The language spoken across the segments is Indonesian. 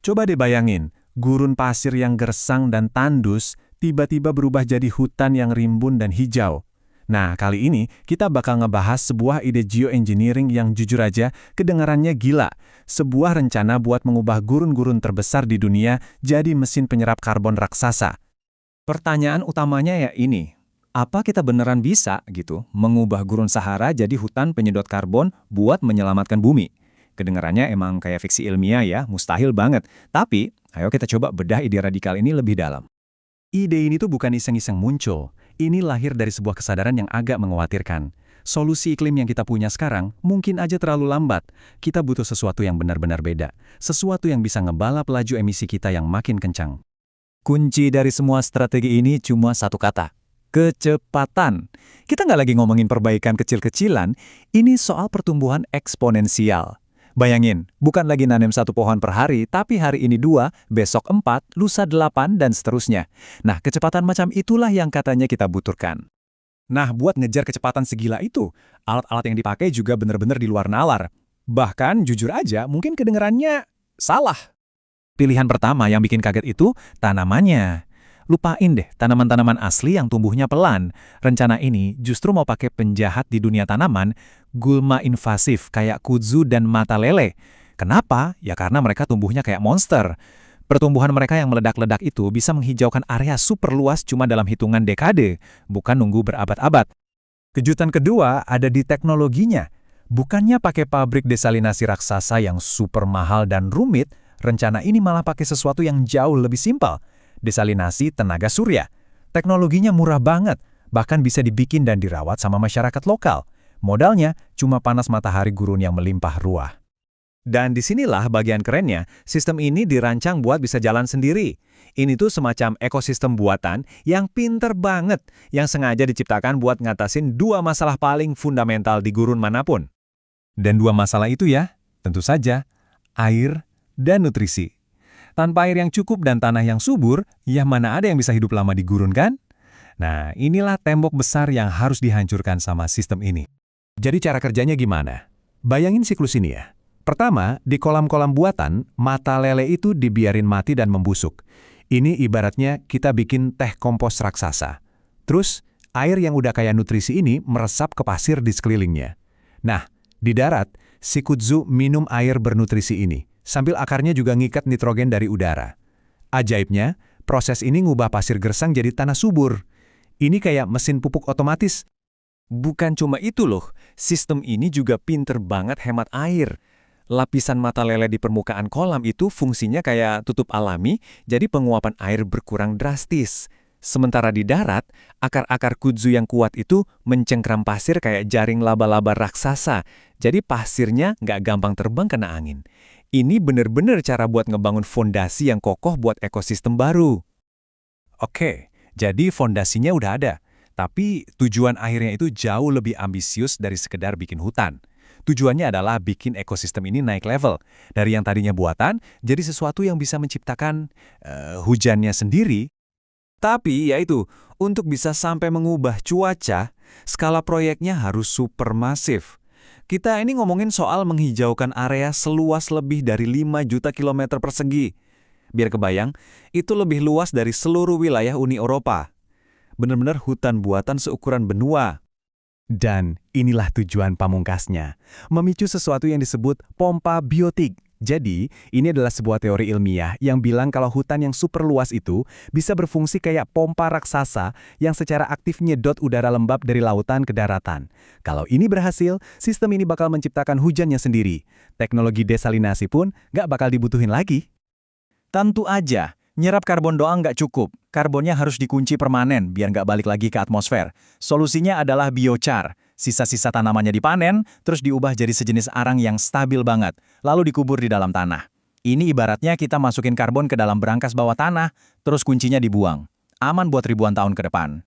Coba deh bayangin, gurun pasir yang gersang dan tandus tiba-tiba berubah jadi hutan yang rimbun dan hijau. Nah, kali ini kita bakal ngebahas sebuah ide geoengineering yang jujur aja kedengarannya gila. Sebuah rencana buat mengubah gurun-gurun terbesar di dunia jadi mesin penyerap karbon raksasa. Pertanyaan utamanya ya ini, apa kita beneran bisa gitu mengubah gurun Sahara jadi hutan penyedot karbon buat menyelamatkan bumi? Kedengarannya emang kayak fiksi ilmiah ya, mustahil banget. Tapi, ayo kita coba bedah ide radikal ini lebih dalam. Ide ini tuh bukan iseng-iseng muncul. Ini lahir dari sebuah kesadaran yang agak mengkhawatirkan. Solusi iklim yang kita punya sekarang mungkin aja terlalu lambat. Kita butuh sesuatu yang benar-benar beda. Sesuatu yang bisa ngebalap laju emisi kita yang makin kencang. Kunci dari semua strategi ini cuma satu kata, kecepatan. Kita nggak lagi ngomongin perbaikan kecil-kecilan, ini soal pertumbuhan eksponensial. Bayangin, bukan lagi nanem satu pohon per hari, tapi hari ini 2, besok 4, lusa 8, dan seterusnya. Nah, kecepatan macam itulah yang katanya kita butuhkan. Nah, buat ngejar kecepatan segila itu, alat-alat yang dipakai juga benar-benar di luar nalar. Bahkan, jujur aja, mungkin kedengerannya salah. Pilihan pertama yang bikin kaget itu tanamannya. Lupain deh tanaman-tanaman asli yang tumbuhnya pelan. Rencana ini justru mau pakai penjahat di dunia tanaman, gulma invasif kayak kudzu dan mata lele. Kenapa? Ya karena mereka tumbuhnya kayak monster. Pertumbuhan mereka yang meledak-ledak itu bisa menghijaukan area super luas cuma dalam hitungan dekade, bukan nunggu berabad-abad. Kejutan kedua ada di teknologinya. Bukannya pakai pabrik desalinasi raksasa yang super mahal dan rumit, rencana ini malah pakai sesuatu yang jauh lebih simpel. Desalinasi tenaga surya. Teknologinya murah banget, bahkan bisa dibikin dan dirawat sama masyarakat lokal. Modalnya cuma panas matahari gurun yang melimpah ruah. Dan disinilah bagian kerennya, sistem ini dirancang buat bisa jalan sendiri. Ini tuh semacam ekosistem buatan yang pinter banget, yang sengaja diciptakan buat ngatasin 2 masalah paling fundamental di gurun manapun. Dan 2 masalah itu ya, tentu saja, air dan nutrisi. Tanpa air yang cukup dan tanah yang subur, ya mana ada yang bisa hidup lama di gurun kan? Nah, inilah tembok besar yang harus dihancurkan sama sistem ini. Jadi cara kerjanya gimana? Bayangin siklus ini ya. Pertama, di kolam-kolam buatan, mata lele itu dibiarin mati dan membusuk. Ini ibaratnya kita bikin teh kompos raksasa. Terus, air yang udah kaya nutrisi ini meresap ke pasir di sekelilingnya. Nah, di darat, si kudzu minum air bernutrisi ini, sambil akarnya juga ngikat nitrogen dari udara. Ajaibnya, proses ini ngubah pasir gersang jadi tanah subur. Ini kayak mesin pupuk otomatis. Bukan cuma itu loh, sistem ini juga pinter banget hemat air. Lapisan mata lele di permukaan kolam itu fungsinya kayak tutup alami, jadi penguapan air berkurang drastis. Sementara di darat, akar-akar kudzu yang kuat itu mencengkram pasir kayak jaring laba-laba raksasa, jadi pasirnya nggak gampang terbang kena angin. Ini bener-bener cara buat ngebangun fondasi yang kokoh buat ekosistem baru. Oke, jadi fondasinya udah ada. Tapi tujuan akhirnya itu jauh lebih ambisius dari sekedar bikin hutan. Tujuannya adalah bikin ekosistem ini naik level. Dari yang tadinya buatan, jadi sesuatu yang bisa menciptakan hujannya sendiri. Tapi yaitu, untuk bisa sampai mengubah cuaca, skala proyeknya harus supermasif. Kita ini ngomongin soal menghijaukan area seluas lebih dari 5 juta kilometer persegi. Biar kebayang, itu lebih luas dari seluruh wilayah Uni Eropa. Benar-benar hutan buatan seukuran benua. Dan inilah tujuan pamungkasnya, memicu sesuatu yang disebut pompa biotik. Jadi, ini adalah sebuah teori ilmiah yang bilang kalau hutan yang super luas itu bisa berfungsi kayak pompa raksasa yang secara aktif nyedot udara lembab dari lautan ke daratan. Kalau ini berhasil, sistem ini bakal menciptakan hujannya sendiri. Teknologi desalinasi pun nggak bakal dibutuhin lagi. Tentu aja, nyerap karbon doang nggak cukup. Karbonnya harus dikunci permanen biar nggak balik lagi ke atmosfer. Solusinya adalah biochar. Sisa-sisa tanamannya dipanen, terus diubah jadi sejenis arang yang stabil banget, lalu dikubur di dalam tanah. Ini ibaratnya kita masukin karbon ke dalam berangkas bawah tanah, terus kuncinya dibuang. Aman buat ribuan tahun ke depan.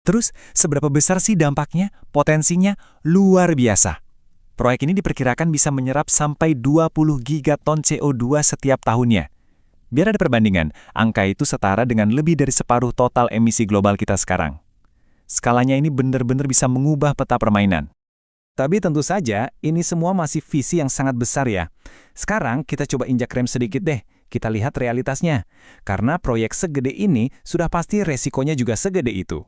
Terus, seberapa besar sih dampaknya? Potensinya luar biasa. Proyek ini diperkirakan bisa menyerap sampai 20 gigaton CO2 setiap tahunnya. Biar ada perbandingan, angka itu setara dengan lebih dari separuh total emisi global kita sekarang. Skalanya ini benar-benar bisa mengubah peta permainan. Tapi tentu saja, ini semua masih visi yang sangat besar ya. Sekarang kita coba injak rem sedikit deh. kita lihat realitasnya. Karena proyek segede ini, sudah pasti resikonya juga segede itu.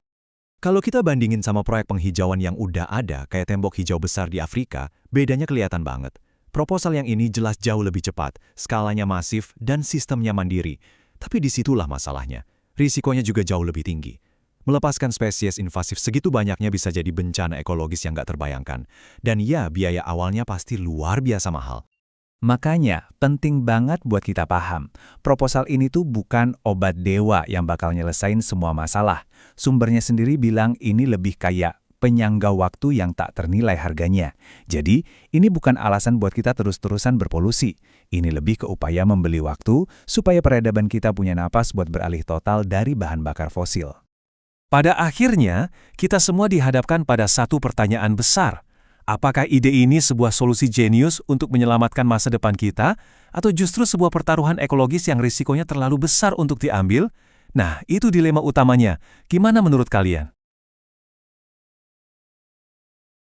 Kalau kita bandingin sama proyek penghijauan yang udah ada, kayak tembok hijau besar di Afrika, bedanya kelihatan banget. Proposal yang ini jelas jauh lebih cepat, skalanya masif, dan sistemnya mandiri. Tapi disitulah masalahnya. Risikonya juga jauh lebih tinggi. Melepaskan spesies invasif segitu banyaknya bisa jadi bencana ekologis yang nggak terbayangkan. Dan ya, biaya awalnya pasti luar biasa mahal. Makanya, penting banget buat kita paham. Proposal ini tuh bukan obat dewa yang bakal nyelesain semua masalah. Sumbernya sendiri bilang ini lebih kayak penyangga waktu yang tak ternilai harganya. Jadi, ini bukan alasan buat kita terus-terusan berpolusi. Ini lebih ke upaya membeli waktu supaya peradaban kita punya napas buat beralih total dari bahan bakar fosil. Pada akhirnya, kita semua dihadapkan pada satu pertanyaan besar. Apakah ide ini sebuah solusi jenius untuk menyelamatkan masa depan kita, atau justru sebuah pertaruhan ekologis yang risikonya terlalu besar untuk diambil? Nah, itu dilema utamanya. Gimana menurut kalian?